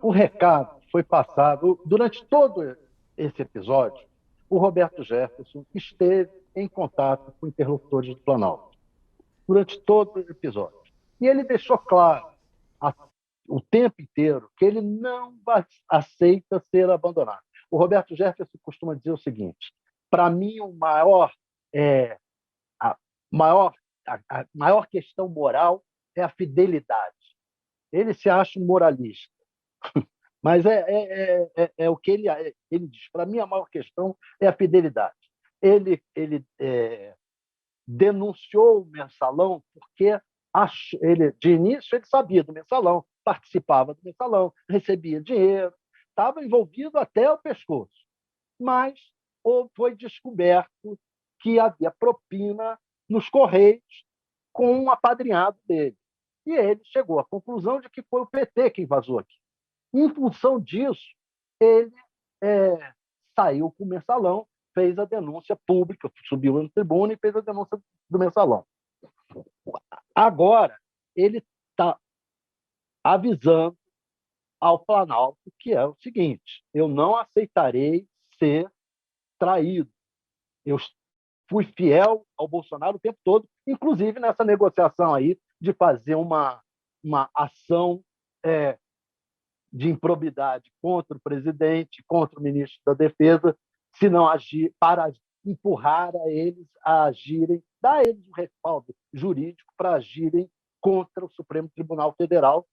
O recado foi passado durante todo esse episódio. O Roberto Jefferson esteve em contato com interlocutores do Planalto durante todo o episódio. E ele deixou claro a, o tempo inteiro que ele não aceita ser abandonado. O Roberto Jefferson costuma dizer o seguinte: para mim, a, maior, a maior questão moral é a fidelidade. Ele se acha um moralista, mas o que ele diz. Para mim, a maior questão é a fidelidade. Ele denunciou o mensalão porque de início ele sabia do mensalão, participava do mensalão, recebia dinheiro, estava envolvido até o pescoço. Mas foi descoberto que havia propina nos Correios com um apadrinhado dele. E ele chegou à conclusão de que foi o PT que vazou aqui. Em função disso, ele saiu com o mensalão, fez a denúncia pública, subiu no tribuna e fez a denúncia do mensalão. Agora, ele está avisando ao Planalto que é o seguinte: eu não aceitarei ser traído. Eu fui fiel ao Bolsonaro o tempo todo, inclusive nessa negociação aí de fazer uma ação de improbidade contra o presidente, contra o ministro da Defesa, se não agir, para empurrar a eles a agirem, dar a eles um respaldo jurídico para agirem contra o Supremo Tribunal Federal.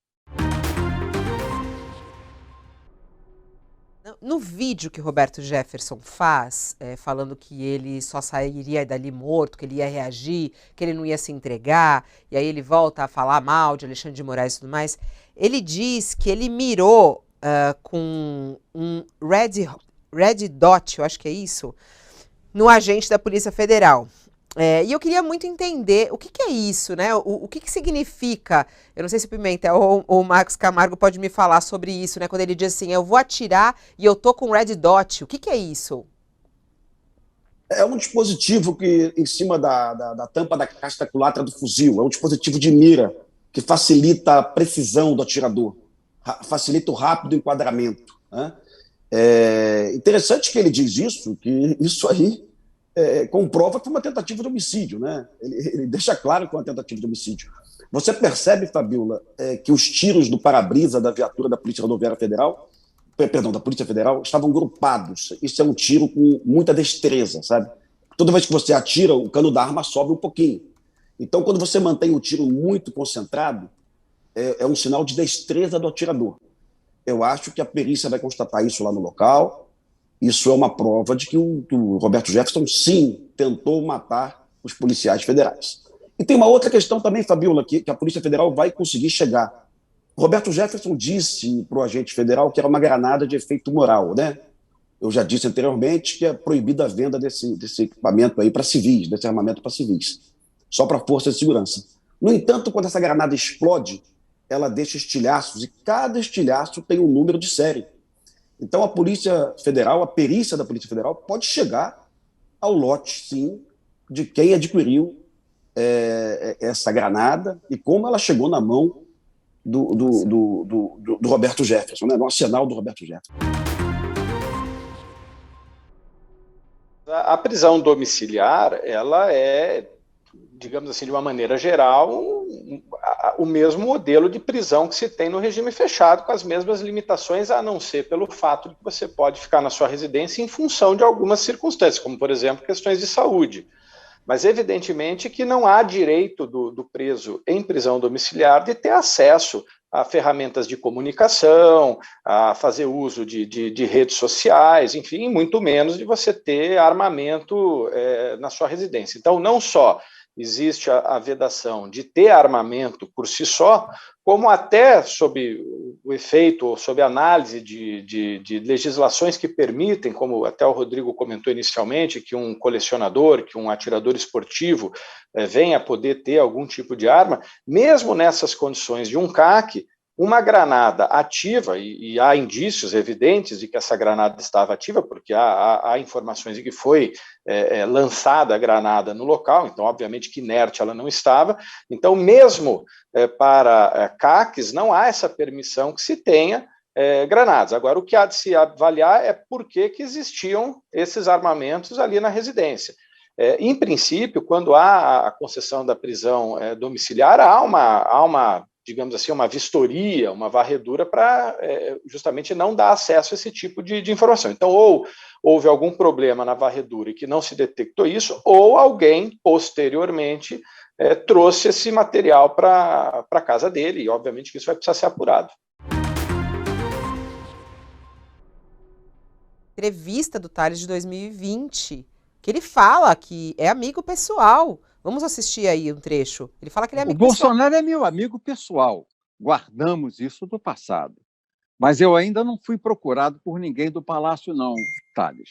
No vídeo que Roberto Jefferson faz, falando que ele só sairia dali morto, que ele ia reagir, que ele não ia se entregar, e aí ele volta a falar mal de Alexandre de Moraes e tudo mais, ele diz que ele mirou com um red dot, eu acho que é isso, no agente da Polícia Federal. E eu queria muito entender o que é isso, né? O que significa? Eu não sei se o Pimentel ou o Marcos Camargo pode me falar sobre isso, né? Quando ele diz assim, eu vou atirar e eu tô com red dot. O que é isso? É um dispositivo que, em cima da tampa da caixa da culatra do fuzil, é um dispositivo de mira que facilita a precisão do atirador, facilita o rápido enquadramento, né? É interessante que ele diz isso, que isso aí comprova que foi uma tentativa de homicídio, né? Ele deixa claro que é uma tentativa de homicídio. Você percebe, Fabiola, que os tiros do para-brisa da viatura da Polícia Rodoviária Federal, perdão, da Polícia Federal, estavam grupados. Isso é um tiro com muita destreza, sabe? Toda vez que você atira, o cano da arma sobe um pouquinho. Então, quando você mantém o tiro muito concentrado, é um sinal de destreza do atirador. Eu acho que a perícia vai constatar isso lá no local. Isso é uma prova de que o Roberto Jefferson, sim, tentou matar os policiais federais. E tem uma outra questão também, Fabiola, que a Polícia Federal vai conseguir chegar. O Roberto Jefferson disse para o agente federal que era uma granada de efeito moral, né? Eu já disse anteriormente que é proibida a venda desse equipamento aí para civis, desse armamento para civis, só para força de segurança. No entanto, quando essa granada explode, ela deixa estilhaços, e cada estilhaço tem um número de série. Então a Polícia Federal, a perícia da Polícia Federal, pode chegar ao lote, sim, de quem adquiriu essa granada e como ela chegou na mão do Roberto Jefferson, né? No arsenal do Roberto Jefferson. A prisão domiciliar, ela é, digamos assim, de uma maneira geral, o mesmo modelo de prisão que se tem no regime fechado, com as mesmas limitações, a não ser pelo fato de que você pode ficar na sua residência em função de algumas circunstâncias, como, por exemplo, questões de saúde. Mas, evidentemente, que não há direito do preso em prisão domiciliar de ter acesso a ferramentas de comunicação, a fazer uso de redes sociais, enfim, muito menos de você ter armamento na sua residência. Então, não só existe a vedação de ter armamento por si só, como até sob o efeito, ou sob análise de legislações que permitem, como até o Rodrigo comentou inicialmente, que um colecionador, que um atirador esportivo venha a poder ter algum tipo de arma, mesmo nessas condições de um CAC, uma granada ativa, e há indícios evidentes de que essa granada estava ativa, porque há informações de que foi lançada a granada no local, então obviamente que inerte ela não estava, então mesmo para CACs não há essa permissão que se tenha granadas. Agora, o que há de se avaliar é por que existiam esses armamentos ali na residência. Em princípio, quando há a concessão da prisão domiciliar, há uma, digamos assim, uma vistoria, uma varredura para justamente não dar acesso a esse tipo de informação. Então, ou houve algum problema na varredura e que não se detectou isso, ou alguém, posteriormente, trouxe esse material para a casa dele, e obviamente que isso vai precisar ser apurado. Entrevista do Tales de 2020, que ele fala que é amigo pessoal. Vamos assistir aí um trecho. Ele fala que ele é amigo pessoal. O Bolsonaro é meu amigo pessoal. Guardamos isso do passado. Mas eu ainda não fui procurado por ninguém do Palácio, não, Tales.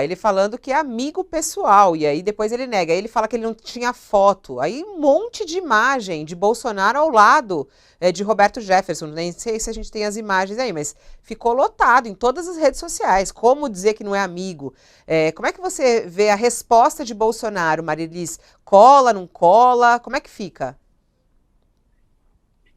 Ele falando que é amigo pessoal, e aí depois ele nega. Aí ele fala que ele não tinha foto. Aí um monte de imagem de Bolsonaro ao lado de Roberto Jefferson. Nem sei se a gente tem as imagens aí, mas ficou lotado em todas as redes sociais. Como dizer que não é amigo? Como é que você vê a resposta de Bolsonaro, Marilis? Cola, não cola? Como é que fica?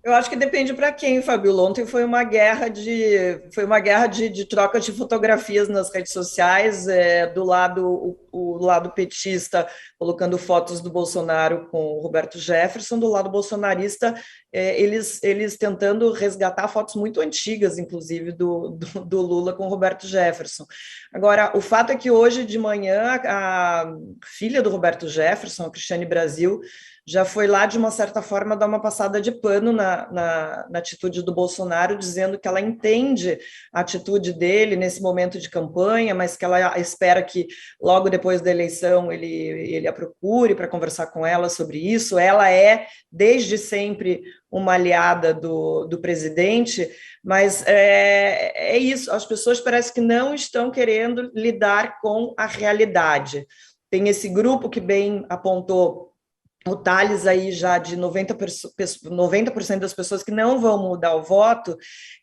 Eu acho que depende para quem, Fabiola. Ontem foi uma guerra de troca de fotografias nas redes sociais, do lado o lado petista colocando fotos do Bolsonaro com o Roberto Jefferson, do lado bolsonarista eles tentando resgatar fotos muito antigas, inclusive do Lula com o Roberto Jefferson. Agora, o fato é que hoje de manhã a filha do Roberto Jefferson, a Cristiane Brasil, já foi lá, de uma certa forma, dar uma passada de pano na atitude do Bolsonaro, dizendo que ela entende a atitude dele nesse momento de campanha, mas que ela espera que logo depois da eleição ele a procure para conversar com ela sobre isso. Ela é, desde sempre, uma aliada do presidente, mas é isso, as pessoas parecem que não estão querendo lidar com a realidade. Tem esse grupo que bem apontou o Tales aí já de 90% das pessoas que não vão mudar o voto,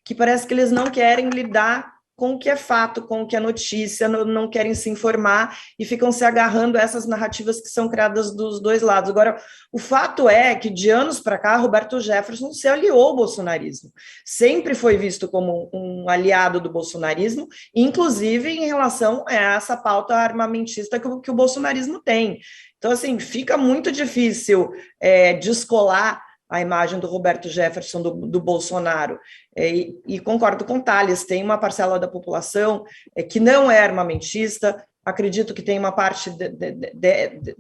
que parece que eles não querem lidar com o que é fato, com o que é notícia, não querem se informar e ficam se agarrando a essas narrativas que são criadas dos dois lados. Agora, o fato é que, de anos para cá, Roberto Jefferson se aliou ao bolsonarismo. Sempre foi visto como um aliado do bolsonarismo, inclusive em relação a essa pauta armamentista que o bolsonarismo tem. Então, assim, fica muito difícil descolar a imagem do Roberto Jefferson do Bolsonaro. E concordo com o Tales, tem uma parcela da população que não é armamentista. Acredito que tem uma parte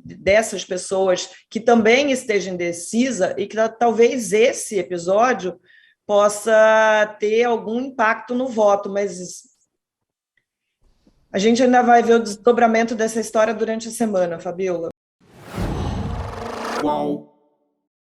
dessas pessoas que também esteja indecisa e que talvez esse episódio possa ter algum impacto no voto, mas a gente ainda vai ver o desdobramento dessa história durante a semana, Fabiola. Qual?